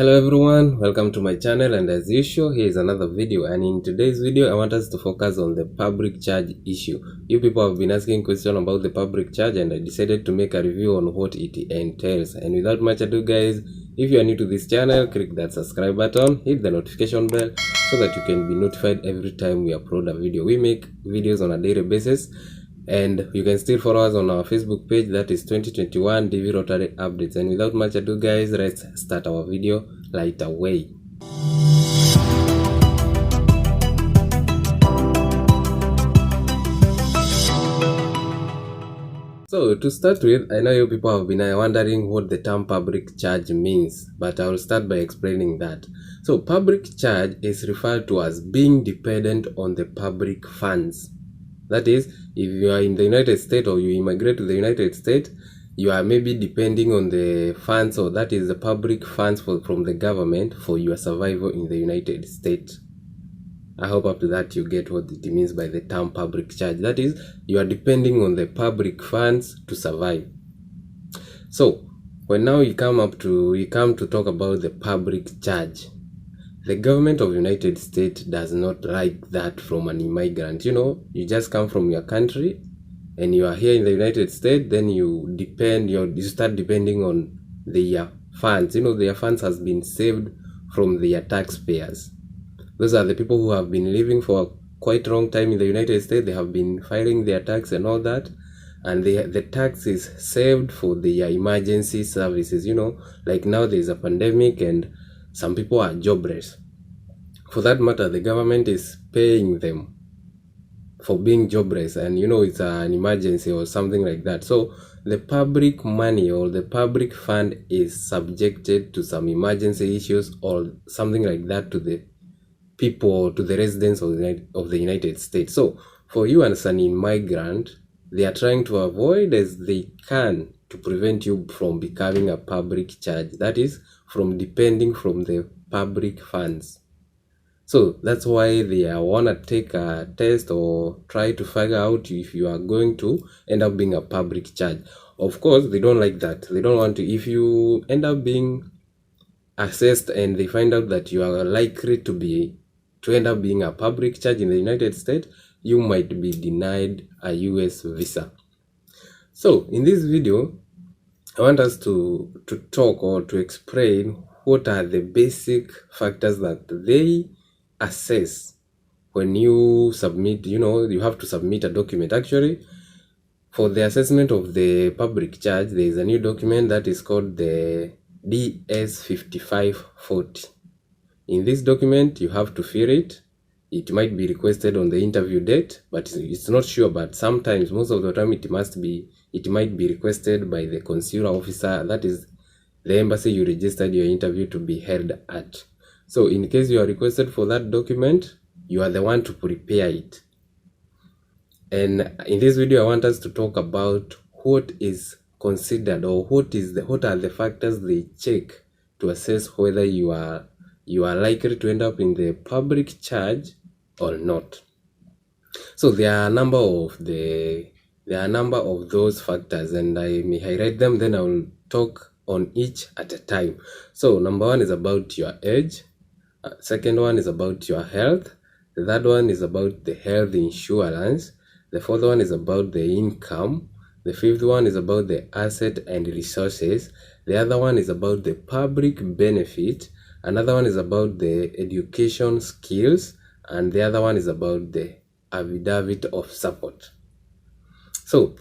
Hello everyone, welcome to my channel, and as usual here is another video. And in today's video I want us to focus on the public charge issue. You people have been asking questions about the public charge, and I decided to make a review on what it entails. And without much ado guys, if you are new to this channel, click that subscribe button, hit the notification bell so that you can be notified every time we upload a video. We make videos on a daily basis, and you can still follow us on our Facebook page, that is 2021 DV Rotary Updates. And without much ado guys, let's start our video right away. So to start with, I know you people have been wondering what the term public charge means, but I will start by explaining that. So public charge is referred to as being dependent on the public funds. That is, if you are in the United States or you immigrate to the United States, you are maybe depending on the funds, or that is the public funds from the government for your survival in the United States. I hope up to that you get what it means by the term public charge. That is, you are depending on the public funds to survive. So when now we come to talk about the public charge, the government of United States does not like that from an immigrant. You know, you just come from your country and you are here in the United States, then you start depending on their funds. You know, their funds has been saved from their taxpayers. Those are the people who have been living for a quite long time in the United States. They have been filing their tax and all that, and the tax is saved for their emergency services. You know, like now there is a pandemic and some people are jobless. For that matter, the government is paying them for being jobless, and you know, it's an emergency or something like that. So the public money or the public fund is subjected to some emergency issues or something like that to the people, to the residents of the United States. So for you as an immigrant, they are trying to avoid as they can to prevent you from becoming a public charge, that is, from depending from the public funds. So that's why they want to take a test or try to figure out if you are going to end up being a public charge. Of course, they don't like that. They don't want to. If you end up being assessed and they find out that you are likely to end up being a public charge in the United States, you might be denied a US visa. So in this video, I want us to talk or to explain what are the basic factors that they assess when you submit. You know, you have to submit a document. Actually, for the assessment of the public charge, there is a new document that is called the DS5540. In this document, you have to fill it. It might be requested on the interview date, but it's not sure. But sometimes, most of the time, it might be requested by the consular officer, that is the embassy you registered your interview to be held at. So in case you are requested for that document, you are the one to prepare it. And in this video, I want us to talk about what is considered, or what are the factors they check to assess whether you are likely to end up in the public charge or not. So there are a number of those factors, and I may highlight them, then I will talk on each at a time. So number one is about your age. Second one is about your health. The third one is about the health insurance. The fourth one is about the income. The fifth one is about the asset and resources. The other one is about the public benefit. Another one is about the education skills, and the other one is about the Affidavit of Support. So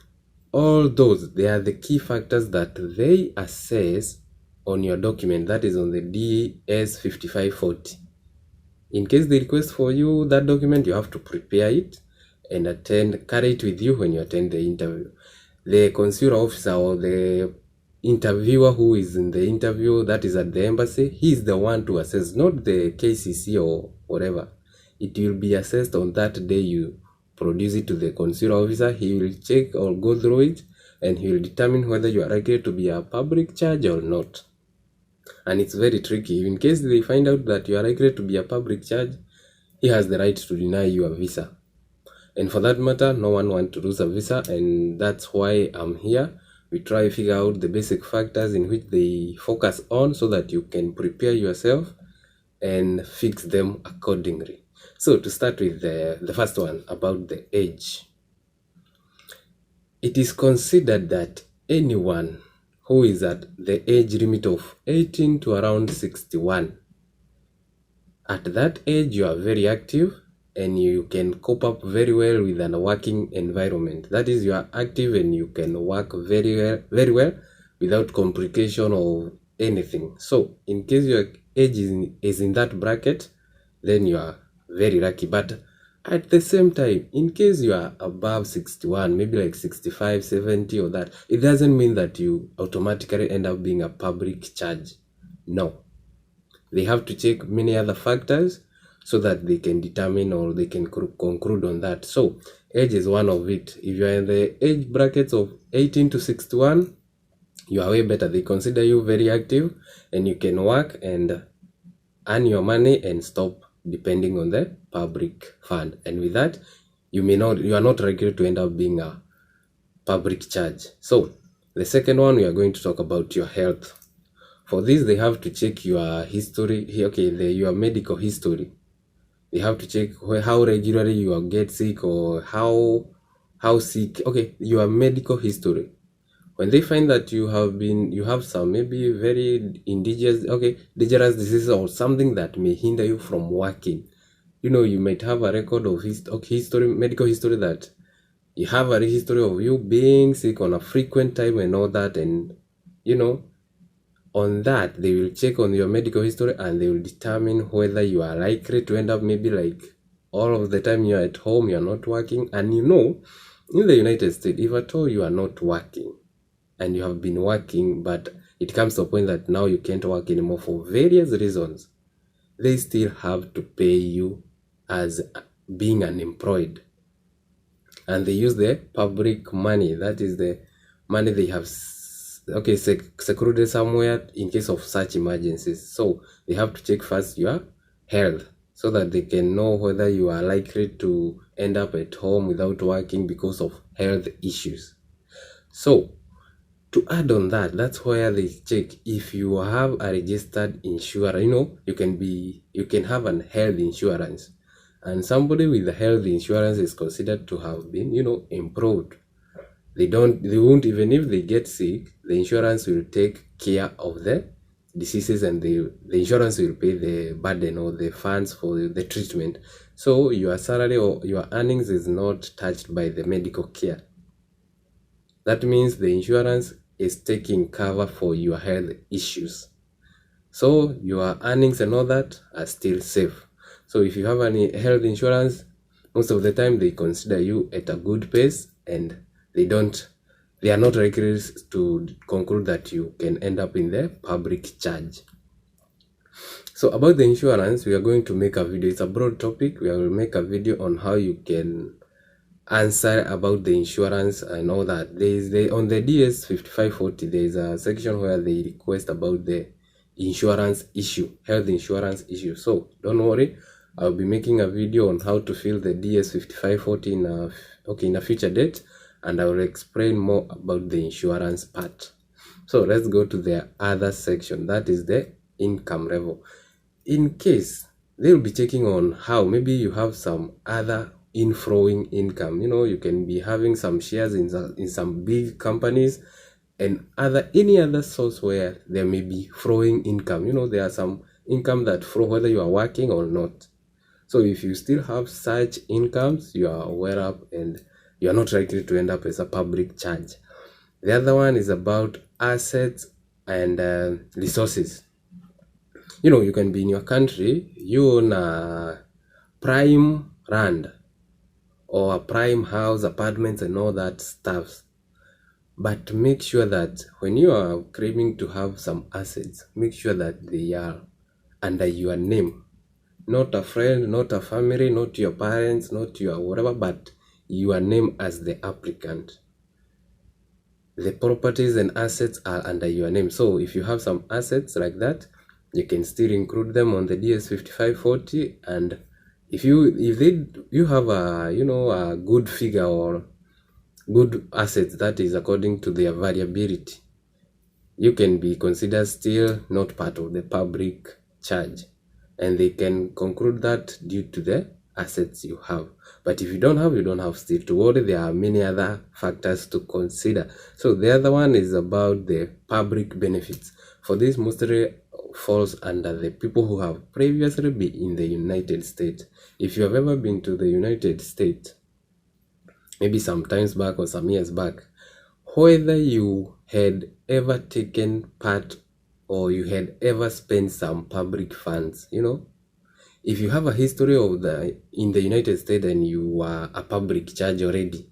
all those, they are the key factors that they assess on your document, that is on the DS5540. In case they request for you that document, you have to prepare it and carry it with you when you attend the interview. The consular officer or the interviewer who is in the interview, that is at the embassy, he is the one to assess, not the KCC or whatever. It will be assessed on that day you produce it to the consular officer. He will check or go through it, and he will determine whether you are likely to be a public charge or not. And it's very tricky. In case they find out that you are likely to be a public charge, he has the right to deny you a visa. And for that matter, no one wants to lose a visa, and that's why I'm here We try to figure out the basic factors in which they focus on so that you can prepare yourself and fix them accordingly. So to start with the first one about the age. It is considered that anyone who is at the age limit of 18 to around 61, at that age you are very active and you can cope up very well with a working environment. That is, you are active and you can work very well without complication or anything. So in case your age is in that bracket, then you are very lucky. But at the same time, in case you are above 61, maybe like 65, 70 or that, it doesn't mean that you automatically end up being a public charge. No. They have to check many other factors so that they can determine or they can conclude on that. So age is one of it. If you are in the age brackets of 18 to 61, you are way better. They consider you very active and you can work and earn your money and stop depending on the public fund. And with that, you are not likely to end up being a public charge. So the second one, we are going to talk about your health. For this, they have to check your history. Okay, your medical history. They have to check how regularly you get sick or how sick. Okay, your medical history. When they find that you have some maybe very dangerous diseases or something that may hinder you from working, you might have a record of medical history that you have a history of you being sick on a frequent time and all that, and on that they will check on your medical history and they will determine whether you are likely to end up maybe like all of the time you're at home, you're not working. And in the United States, if at all you are not working and you have been working, but it comes to a point that now you can't work anymore for various reasons, they still have to pay you as being unemployed. And they use the public money, that is the money they have secluded somewhere in case of such emergencies. So they have to check first your health so that they can know whether you are likely to end up at home without working because of health issues. So to add on that, that's where they check if you have a registered insurer. You can have an health insurance, and somebody with the health insurance is considered to have been improved. They won't, even if they get sick, the insurance will take care of the diseases and the insurance will pay the burden or the funds for the treatment. So your salary or your earnings is not touched by the medical care. That means the insurance is taking cover for your health issues. So your earnings and all that are still safe. So if you have any health insurance, most of the time they consider you at a good pace and they are not likely to conclude that you can end up in the public charge. So about the insurance, we are going to make a video. It's a broad topic. We will make a video on how you can answer about the insurance and all that. On the DS 5540, there is a section where they request about the insurance issue, health insurance issue. So don't worry, I'll be making a video on how to fill the DS 5540 in a future date, and I will explain more about the insurance part. So let's go to the other section, that is the income level. In case they will be checking on how maybe you have some other inflowing income. You can be having some shares in some big companies and any other source where there may be flowing income. There are some income that flow whether you are working or not. So if you still have such incomes, you are aware of and you are not likely to end up as a public charge. The other one is about assets and resources. You can be in your country, you own a prime land or a prime house, apartments and all that stuff. But make sure that when you are claiming to have some assets, make sure that they are under your name. Not a friend, not a family, not your parents, not your whatever, but your name as the applicant. The properties and assets are under your name. So if you have some assets like that, you can still include them on the DS 5540. And if you have a good figure or good assets, that is according to their variability, you can be considered still not part of the public charge, and they can conclude that due to the assets you have. But if you don't have still to worry. There are many other factors to consider. So the other one is about the public benefits. For this, mostly falls under the people who have previously been in the United States. If you have ever been to the United States, maybe some times back or some years back, whether you had ever taken part or you had ever spent some public funds, if you have a history of in the United States and you are a public charge already,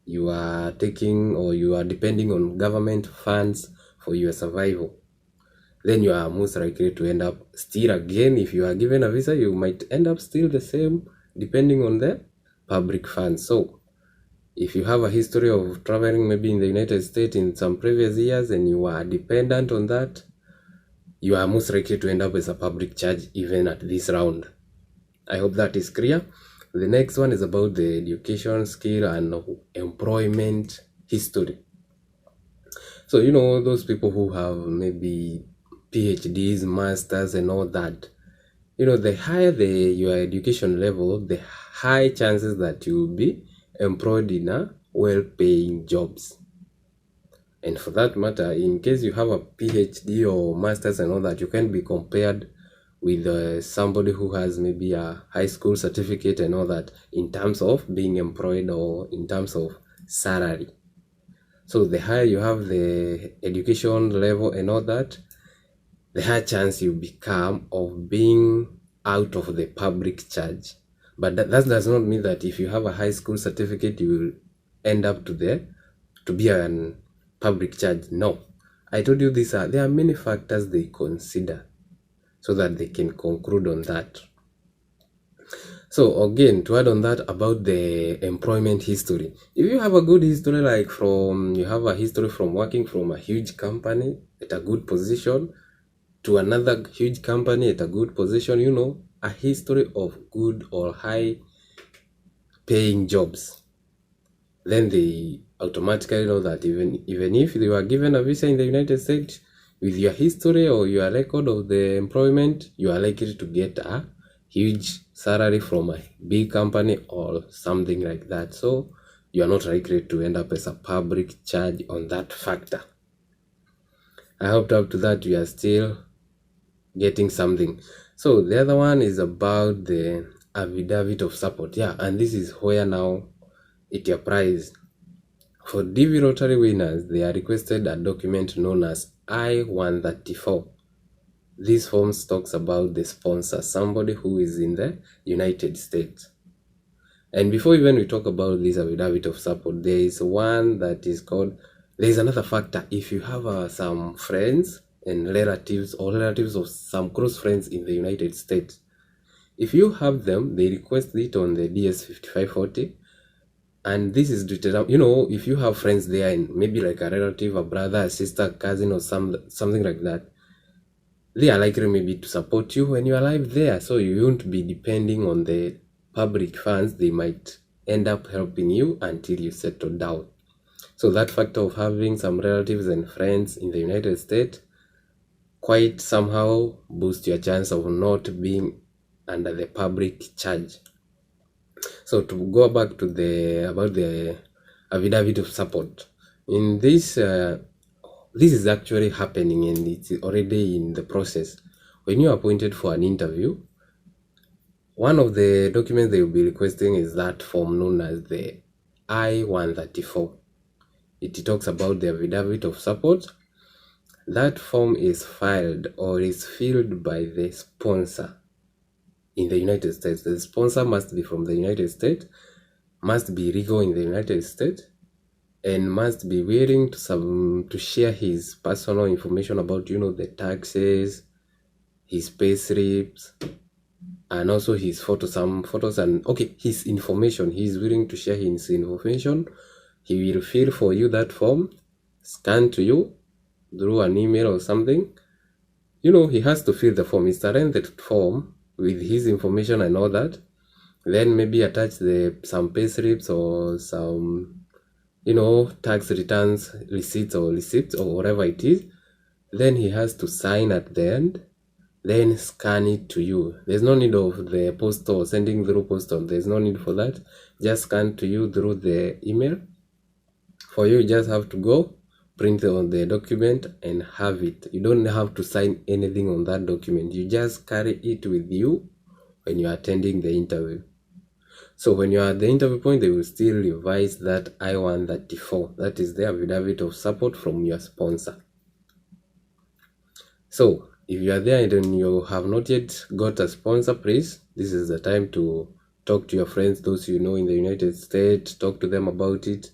you are taking or you are depending on government funds for your survival, then you are most likely to end up still again. If you are given a visa, you might end up still the same depending on the public funds. So if you have a history of traveling maybe in the United States in some previous years and you are dependent on that, you are most likely to end up as a public charge even at this round. I hope that is clear. The next one is about the education, skill, and employment history. So, those people who have maybe PhDs, masters, and all that, the higher your education level, the high chances that you will be employed in a well-paying jobs. And for that matter, in case you have a PhD or masters and all that, you can be compared with somebody who has maybe a high school certificate and all that in terms of being employed or in terms of salary. So the higher you have the education level and all that, the higher chance you become of being out of the public charge. But that does not mean that if you have a high school certificate, you will end up to be a public charge. No. I told you there are many factors they consider so that they can conclude on that. So again, to add on that about the employment history, if you have a good history, like you have a history from working from a huge company at a good position to another huge company at a good position, a history of good or high paying jobs, then they automatically know that even if they were given a visa in the United States, with your history or your record of the employment, you are likely to get a huge salary from a big company or something like that. So you are not likely to end up as a public charge on that factor. I hope up to that you are still getting something. So the other one is about the Affidavit of Support. Yeah, and this is where now it applies. For DV lottery winners, they are requested a document known as I-134. This form talks about the sponsor, somebody who is in the United States. And before even we talk about this Affidavit of Support, there is one that is called, there is another factor. If you have some friends and relatives or relatives of some close friends in the United States, if you have them, they request it on the DS-5540. And this is determined, if you have friends there and maybe like a relative, a brother, a sister, a cousin, or something like that, they are likely maybe to support you when you are alive there. So you won't be depending on the public funds. They might end up helping you until you settle down. So that factor of having some relatives and friends in the United States quite somehow boosts your chance of not being under the public charge. So to go back to about the Affidavit of Support, in this this is actually happening and it's already in the process. When you are appointed for an interview, one of the documents they will be requesting is that form known as the I-134. It talks about the Affidavit of Support. That form is filed or is filled by the sponsor in the United States. The sponsor must be from the United States, must be legal in the United States, and must be willing to share his personal information about, the taxes, his pay slips, and also his some photos and, his information. He is willing to share his information. He will fill for you that form, scan to you through an email or something. He has to fill the form. It's a rented form with his information and all that. Then maybe attach some pay slips or some tax returns receipts or whatever it is. Then he has to sign at the end, then scan it to you. There's no need of the postal, sending through postal. There's no need for that. Just scan to you through the email. For you just have to go print on the document and have it. You don't have to sign anything on that document. You just carry it with you when you are attending the interview. So when you are at the interview point, they will still revise that I-134. That is the Affidavit of Support from your sponsor. So if you are there and you have not yet got a sponsor, please, this is the time to talk to your friends, those you know in the United States, talk to them about it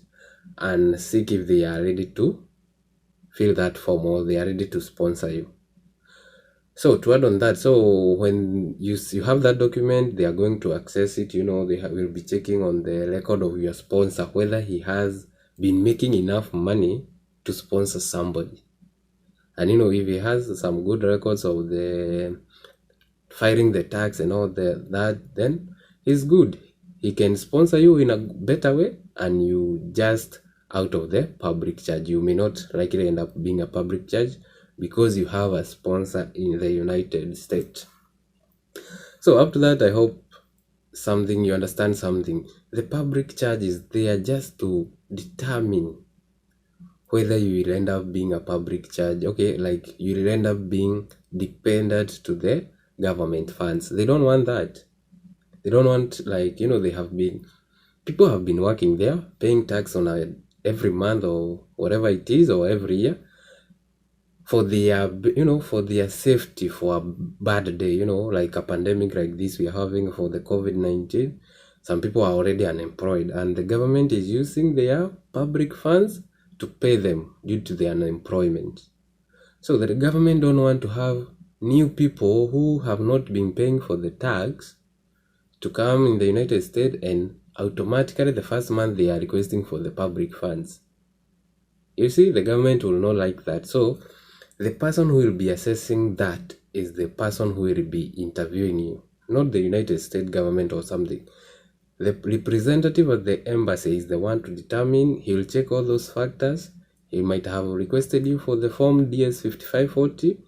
and seek if they are ready to fill that form or they are ready to sponsor you. So to add on that, so when you have that document, they are going to access it. They will be checking on the record of your sponsor whether he has been making enough money to sponsor somebody. And if he has some good records of the filing the tax and all that, then he's good. He can sponsor you in a better way, and you just out of the public charge. You may not likely end up being a public charge because you have a sponsor in the United States. So up to that, I hope you understand something. The public charge is there just to determine whether you will end up being a public charge. Okay, like you will end up being dependent to the government funds. They don't want that. They don't want, people have been working there, paying tax on every month or whatever it is, or every year, for their safety for a bad day, like a pandemic like this we are having for the COVID-19. Some people are already unemployed, and the government is using their public funds to pay them due to their unemployment. So the government don't want to have new people who have not been paying for the tax to come in the United States and automatically the first month they are requesting for the public funds. You see, the government will not like that. So the person who will be assessing that is the person who will be interviewing you, not the United States government or something. The representative of the embassy is the one to determine. He will check all those factors. He might have requested you for the form DS-5540.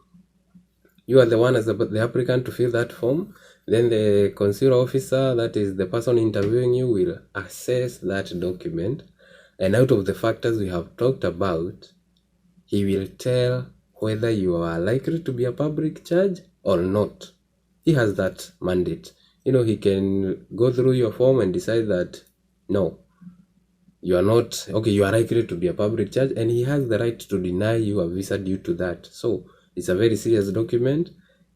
You are the one as the applicant to fill that form. Then the consular officer, that is the person interviewing you, will assess that document. And out of the factors we have talked about, he will tell whether you are likely to be a public charge or not. He has that mandate. He can go through your form and decide that, no, you are not, okay, you are likely to be a public charge, and he has the right to deny you a visa due to that. So it's a very serious document,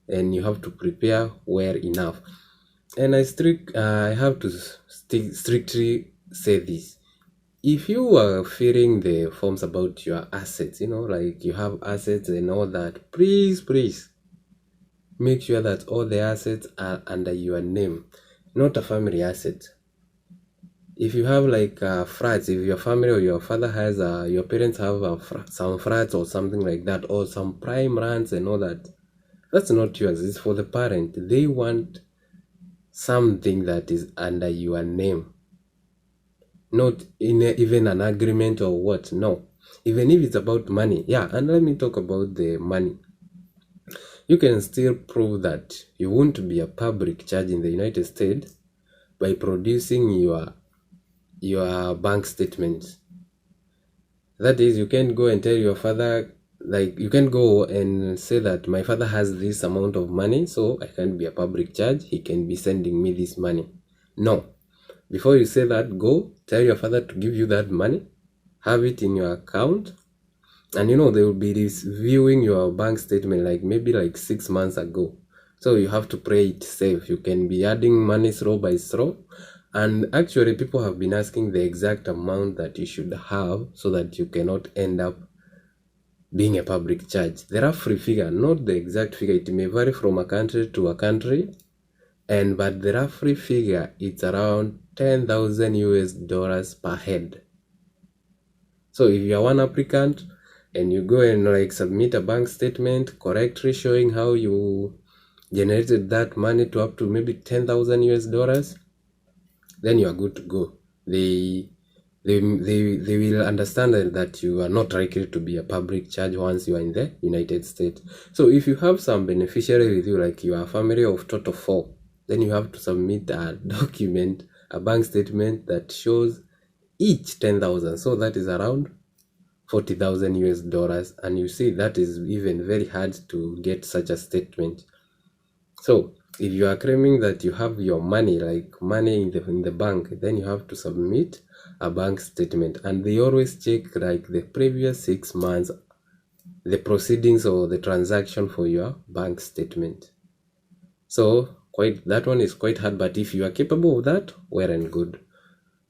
and you have to prepare well enough. And I have to strictly say this. If you are filling the forms about your assets, like you have assets and all that, please make sure that all the assets are under your name, not a family asset. If you have flats, if your family or your father has your parents have some flats or something like that, or some prime lands and all that, that's not yours. It's for the parent. They want something that is under your name, not in even an agreement or what. No, even if it's about money. Yeah, and let me talk about the money. You can still prove that you won't be a public charge in the United States by producing your bank statements. That is, you can go and tell your father, you can go and say that my father has this amount of money, so I can't be a public charge. He can be sending me this money. No. Before you say that, go tell your father to give you that money, have it in your account, and they will be reviewing your bank statement maybe 6 months ago. So you have to play it safe. You can be adding money throw by throw. And actually, people have been asking the exact amount that you should have so that you cannot end up being a public charge. The rough figure, not the exact figure. It may vary from a country to a country. But the rough figure, it's around $10,000 per head. So if you are one applicant and you go and submit a bank statement correctly showing how you generated that money to up to maybe $10,000, then you are good to go. they will understand that you are not likely to be a public charge once you are in the United States. So if you have some beneficiary with you, like you are a family of total 4, then you have to submit a document, a bank statement that shows each 10,000. So that is around 40,000 US dollars. And you see that is even very hard to get such a statement. So if you are claiming that you have your money, like money in the bank, then you have to submit a bank statement, and they always check like the previous 6 months, the proceedings or the transaction for your bank statement. So that one is quite hard, but if you are capable of that, well and good.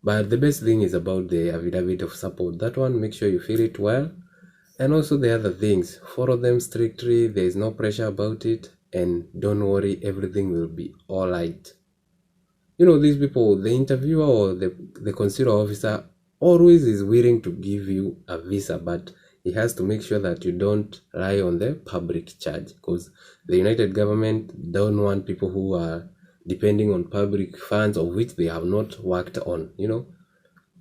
But the best thing is about the affidavit of support. That one, make sure you fill it well. And also the other things, follow them strictly. There is no pressure about it, and don't worry, everything will be all right. You know, these people, the interviewer or the consular officer always is willing to give you a visa, but he has to make sure that you don't lie on the public charge, because the United government don't want people who are depending on public funds of which they have not worked on. You know,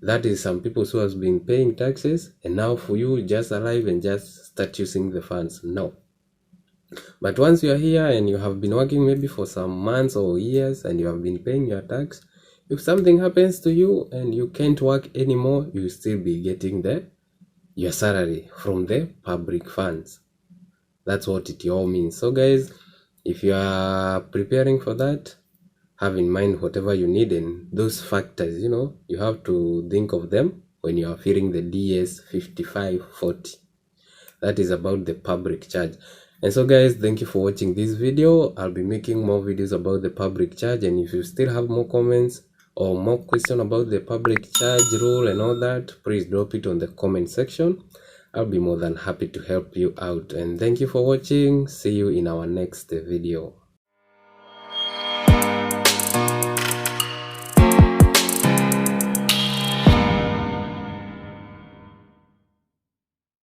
that is some people who has been paying taxes, and now for you just arrive and just start using the funds. No. But once you are here and you have been working maybe for some months or years and you have been paying your tax, if something happens to you and you can't work anymore, you will still be getting your salary from the public funds. That's what it all means. So guys, if you are preparing for that, have in mind whatever you need, and those factors, you know, you have to think of them when you are filling the DS 5540. That is about the public charge. And so guys, thank you for watching this video. I'll be making more videos about the public charge, and if you still have more comments or more questions about the public charge rule and all that, please drop it on the comment section. I'll be more than happy to help you out. And thank you for watching. See you in our next video.